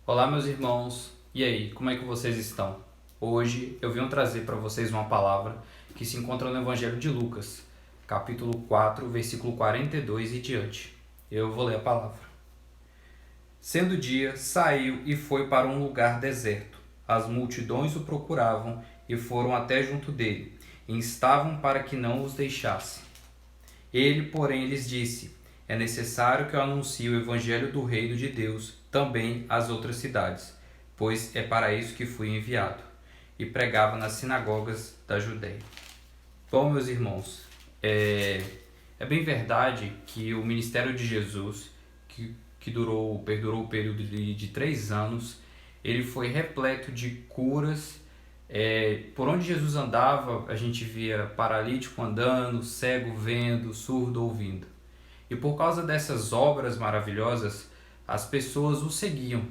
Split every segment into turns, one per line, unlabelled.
Olá, meus irmãos, e aí, como é que vocês estão? Hoje eu venho trazer para vocês uma palavra que se encontra no Evangelho de Lucas, capítulo 4, versículo 42 e diante. Eu vou ler a palavra. Sendo dia, saiu e foi para um lugar deserto. As multidões o procuravam e foram até junto dele, e instavam para que não os deixasse. Ele, porém, lhes disse: é necessário que eu anuncie o evangelho do reino de Deus também às outras cidades, pois é para isso que fui enviado. E pregava nas sinagogas da Judéia. Bom, meus irmãos, é bem verdade que o ministério de Jesus, que perdurou o período de 3 anos, ele foi repleto de curas. Por onde Jesus andava, a gente via paralítico andando, cego vendo, surdo ouvindo. E por causa dessas obras maravilhosas, as pessoas o seguiam,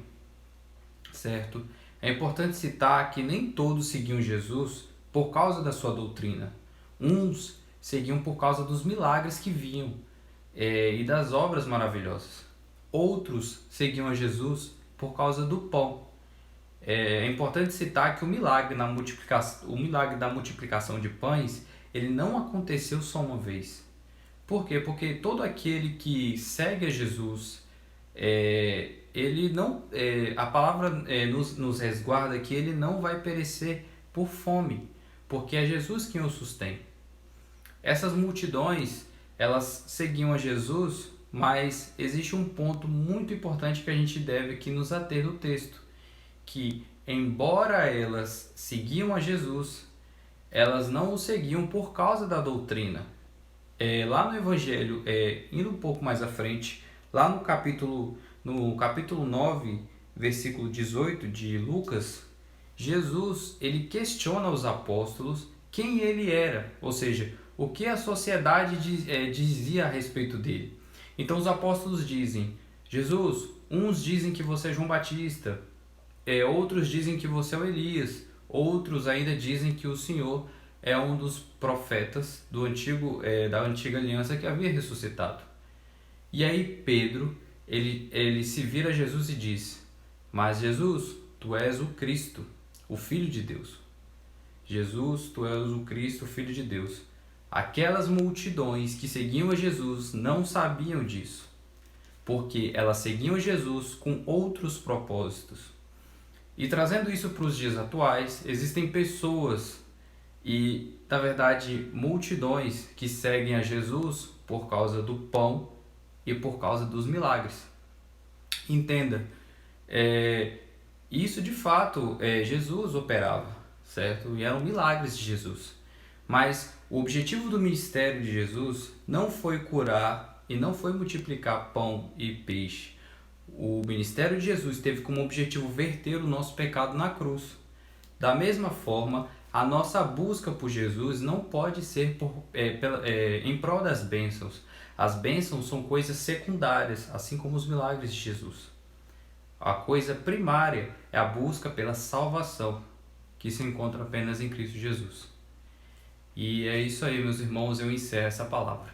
certo? É importante citar que nem todos seguiam Jesus por causa da sua doutrina. Uns seguiam por causa dos milagres que viam e das obras maravilhosas. Outros seguiam a Jesus por causa do pão. É importante citar que o milagre da multiplicação de pães, ele não aconteceu só uma vez. Por quê? Porque todo aquele que segue a Jesus, ele não, a palavra nos resguarda que ele não vai perecer por fome, porque é Jesus quem o sustém. Essas multidões, elas seguiam a Jesus, mas existe um ponto muito importante que a gente deve aqui nos ater no texto, que embora elas seguiam a Jesus, elas não o seguiam por causa da doutrina. Lá no Evangelho, indo um pouco mais à frente, lá no capítulo 9, versículo 18 de Lucas, Jesus ele questiona os apóstolos quem ele era, ou seja, o que a sociedade dizia a respeito dele. Então os apóstolos dizem: Jesus, uns dizem que você é João Batista, outros dizem que você é o Elias, outros ainda dizem que o Senhor é um dos profetas da antiga aliança que havia ressuscitado. E aí Pedro, ele se vira a Jesus e diz: mas Jesus, tu és o Cristo, o Filho de Deus. Jesus, tu és o Cristo, o Filho de Deus. Aquelas multidões que seguiam a Jesus não sabiam disso, porque elas seguiam Jesus com outros propósitos. E trazendo isso para os dias atuais, existem pessoas e, na verdade, multidões que seguem a Jesus por causa do pão e por causa dos milagres. Entenda, isso de fato Jesus operava, certo? E eram milagres de Jesus. Mas o objetivo do ministério de Jesus não foi curar e não foi multiplicar pão e peixe. O ministério de Jesus teve como objetivo verter o nosso pecado na cruz. Da mesma forma, a nossa busca por Jesus não pode ser em prol das bênçãos. As bênçãos são coisas secundárias, assim como os milagres de Jesus. A coisa primária é a busca pela salvação, que se encontra apenas em Cristo Jesus. E é isso aí, meus irmãos, eu encerro essa palavra.